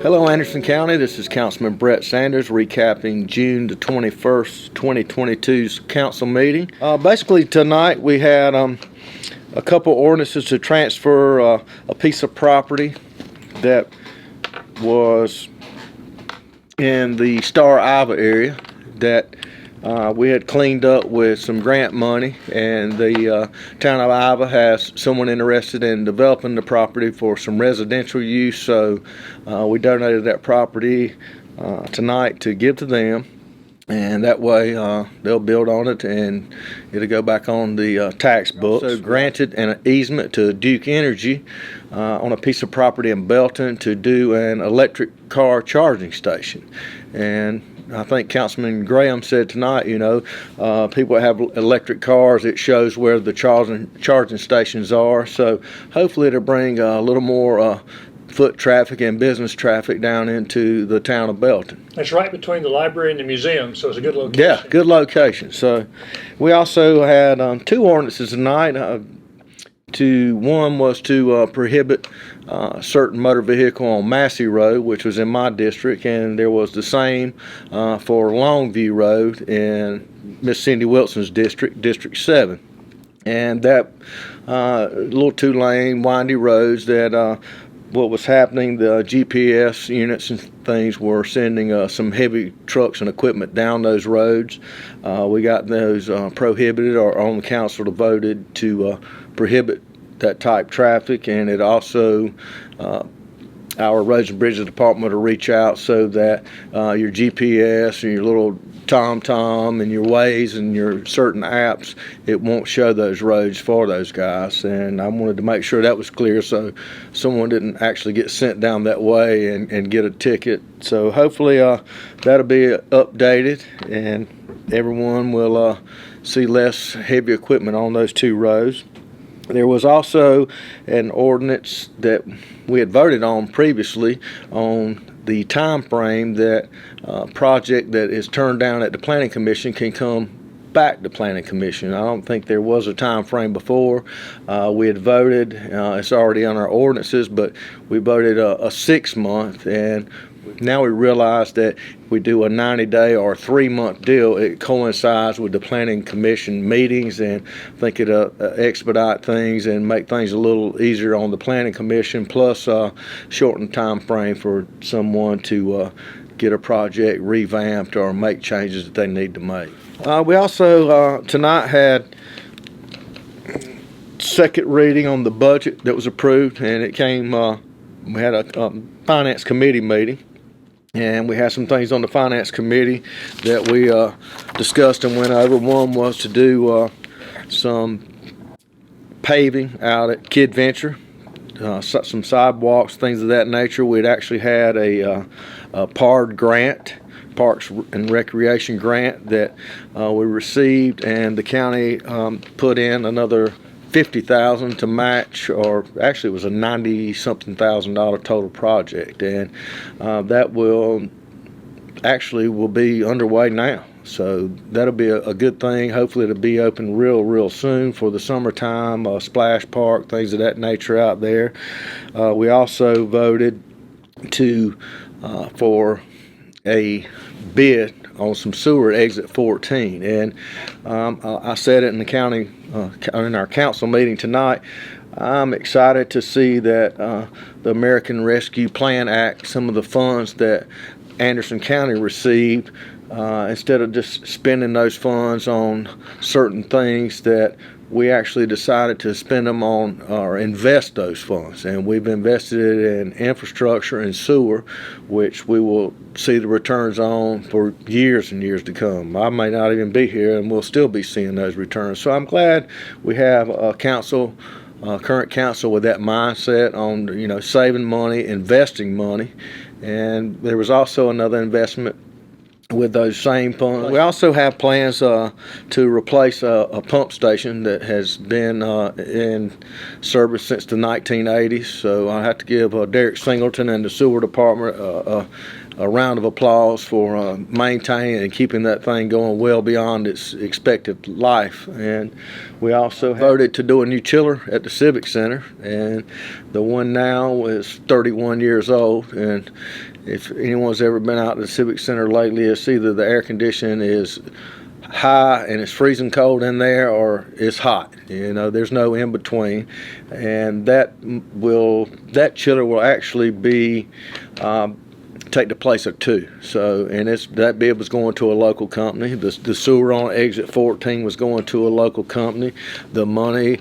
Hello, Anderson County. This is Councilman Brett Sanders recapping June the 21st, 2022's council meeting. Basically, tonight we had a couple ordinances to transfer a piece of property that was in the Star Iowa area that we had cleaned up with some grant money, and the town of Iowa has someone interested in developing the property for some residential use, so we donated that property tonight to give to them, and that way they'll build on it and it'll go back on the tax books. So granted an easement to Duke Energy on a piece of property in Belton to do an electric car charging station. And I think Councilman Graham said tonight, people that have electric cars, it shows where the charging stations are. So hopefully it'll bring a little more foot traffic and business traffic down into the town of Belton. It's right between the library and the museum, so it's a good location. Yeah, good location. So we also had two ordinances tonight. One was to prohibit certain motor vehicle on Massey Road, which was in my district, and there was the same for Longview Road in Miss Cindy Wilson's district, District 7. And that little two-lane, windy roads that what was happening, the GPS units and things were sending some heavy trucks and equipment down those roads. We got those prohibited, or on the council to voted to prohibit that type traffic, and it also our Roads and Bridges Department will reach out so that your GPS and your little TomTom and your Waze and your certain apps, it won't show those roads for those guys. And I wanted to make sure that was clear so someone didn't actually get sent down that way and get a ticket. So hopefully that'll be updated and everyone will see less heavy equipment on those two roads. There was also an ordinance that we had voted on previously on the time frame that project that is turned down at the Planning Commission can come back to Planning Commission. I don't think there was a time frame before. We had voted, it's already on our ordinances, but we voted a 6-month, and now we realize that if we do a 90-day or 3-month deal, it coincides with the Planning Commission meetings, and I think it'll expedite things and make things a little easier on the Planning Commission, plus shorten time frame for someone to get a project revamped or make changes that they need to make. We also tonight had second reading on the budget that was approved, and it came, we had a Finance Committee meeting. And we had some things on the Finance Committee that we discussed and went over. One was to do some paving out at Kid Venture, some sidewalks, things of that nature. We'd actually had a PARD grant, Parks and Recreation grant, that we received, and the county put in another $50,000 to match, or actually it was a $90-something thousand total project, and that will be underway now. So that'll be a good thing. Hopefully it'll be open real soon for the summertime, splash park, things of that nature out there. We also voted for a bid on some sewer at exit 14, and I said it in the county in our council meeting tonight. I'm excited to see that the American Rescue Plan Act, some of the funds that Anderson County received, instead of just spending those funds on certain things, that we actually decided to spend them on or invest those funds, and we've invested it in infrastructure and sewer, which we will see the returns on for years and years to come. I may not even be here, and we'll still be seeing those returns. So I'm glad we have a current council with that mindset on saving money, investing money. And there was also another investment with those same funds. We also have plans to replace a pump station that has been in service since the 1980s. So I have to give Derek Singleton and the sewer department a round of applause for maintaining and keeping that thing going well beyond its expected life. And we also voted to do a new chiller at the Civic Center, and the one now is 31 years old, and if anyone's ever been out to the Civic Center lately, it's either the air conditioning is high and it's freezing cold in there, or it's hot. There's no in between, and that chiller will actually be take the place of two. So, and that bid was going to a local company. The sewer on exit 14 was going to a local company. The money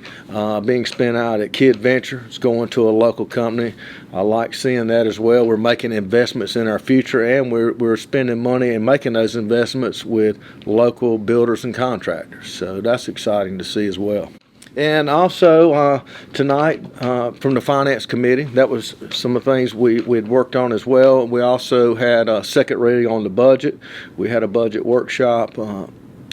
being spent out at Kid Venture is going to a local company. I like seeing that as well. We're making investments in our future, and we're spending money and making those investments with local builders and contractors. So that's exciting to see as well. And also tonight from the Finance Committee, that was some of the things we'd worked on as well. We also had a second reading on the budget. We had a budget workshop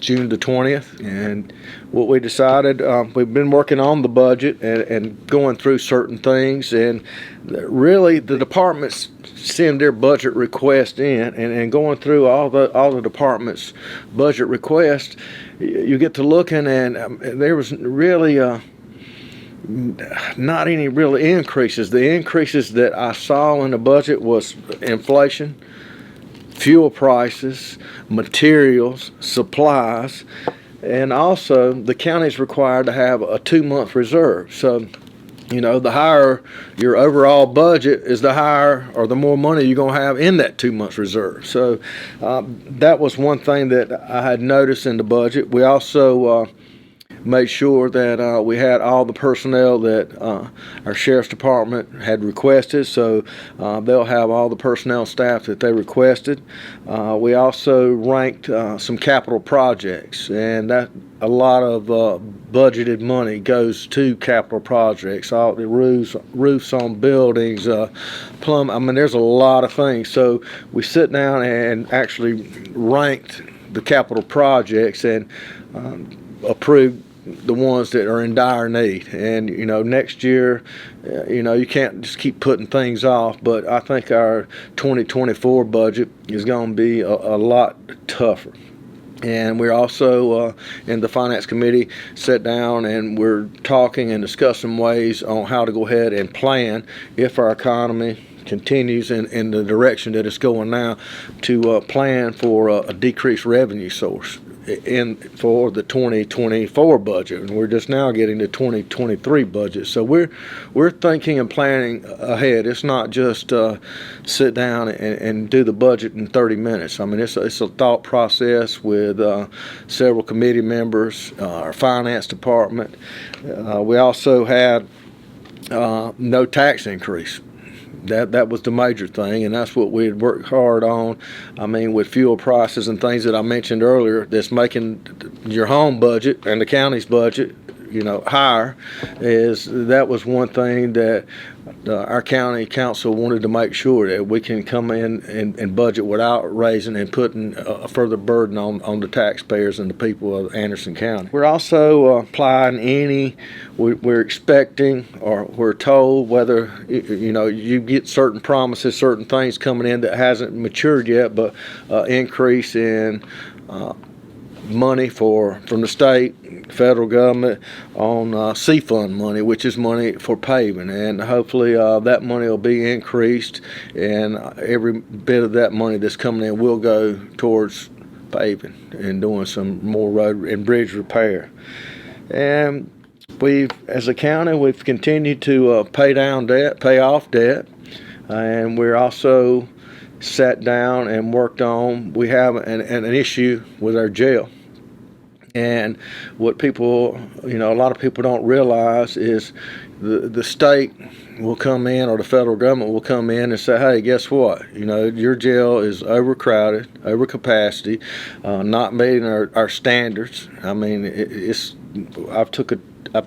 June the 20th, and what we decided, we've been working on the budget and going through certain things, and really the departments send their budget request in, and going through all the departments' budget requests, you get to looking, and there was really not any real increases. The increases that I saw in the budget was inflation, fuel prices, materials, supplies, and also the county's required to have a 2-month reserve. So, the higher your overall budget is, the higher or the more money you're going to have in that 2-month reserve. So that was one thing that I had noticed in the budget. We also made sure that we had all the personnel that our sheriff's department had requested, so they'll have all the personnel staff that they requested. We also ranked some capital projects, and that a lot of budgeted money goes to capital projects, all the roofs on buildings, there's a lot of things. So we sit down and actually ranked the capital projects and approved the ones that are in dire need. And next year, you can't just keep putting things off, but I think our 2024 budget is going to be a lot tougher. And we're also in the Finance Committee sat down and we're talking and discussing ways on how to go ahead and plan, if our economy continues in the direction that it's going now, to plan for a decreased revenue source for the 2024 budget, and we're just now getting the 2023 budget. So we're thinking and planning ahead. It's not just sit down and do the budget in 30 minutes. It's a thought process with several committee members, our finance department. We also had no tax increase. That was the major thing, and that's what we had worked hard on. With fuel prices and things that I mentioned earlier, that's making your home budget and the county's budget, higher. That was one thing that our county council wanted to make sure that we can come in and budget without raising and putting a further burden on the taxpayers and the people of Anderson County. We're also applying we're expecting, or we're told, whether you get certain promises, certain things coming in that hasn't matured yet, but increase in money from the state, federal government on C-Fund money, which is money for paving, and hopefully that money will be increased, and every bit of that money that's coming in will go towards paving and doing some more road and bridge repair. And as a county, we've continued to pay off debt, and we're also sat down and worked on, we have an issue with our jail. And what people, a lot of people don't realize is the state will come in, or the federal government will come in and say, hey, guess what? Your jail is overcrowded, over capacity, not meeting our standards. I've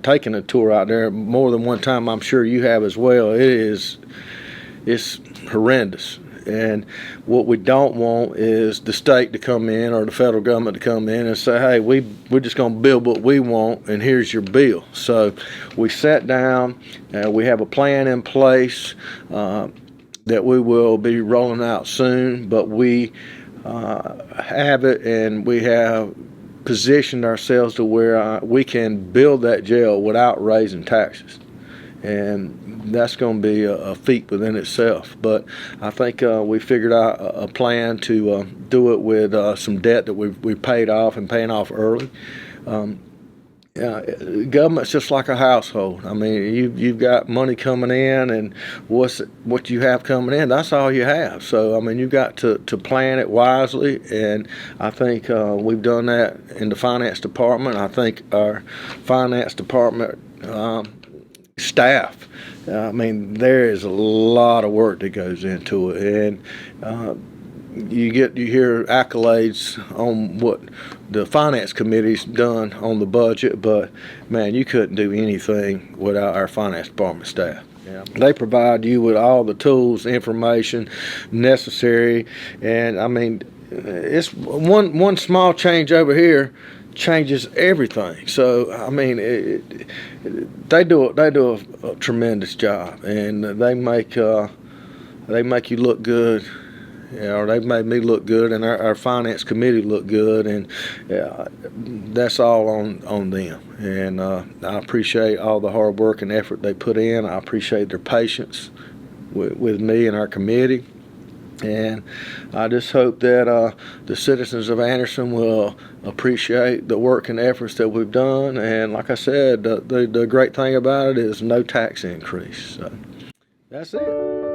taken a tour out there more than one time. I'm sure you have as well. It's horrendous. And what we don't want is the state to come in, or the federal government to come in and say, hey, we're just going to build what we want, and here's your bill. So we sat down, and we have a plan in place that we will be rolling out soon, but we have it, and we have positioned ourselves to where we can build that jail without raising taxes. and that's going to be a feat within itself. But I think we figured out a plan to do it with some debt that we paid off and paying off early. Government's just like a household. I mean, you've got money coming in, and what you have coming in, that's all you have. So I mean, you've got to plan it wisely, and I think we've done that in the finance department. I think our finance department staff, I mean, there is a lot of work that goes into it, and you hear accolades on what the finance committee's done on the budget, but man, you couldn't do anything without our finance department staff. Yeah. They provide you with all the tools, information necessary, and I mean, it's one small change over here changes everything. So I mean, they do a tremendous job, and they make you look good. Or they've made me look good, and our finance committee look good, and that's all on them. And I appreciate all the hard work and effort they put in. I appreciate their patience with me and our committee. And I just hope that the citizens of Anderson will appreciate the work and efforts that we've done. And like I said, the great thing about it is no tax increase. So that's it.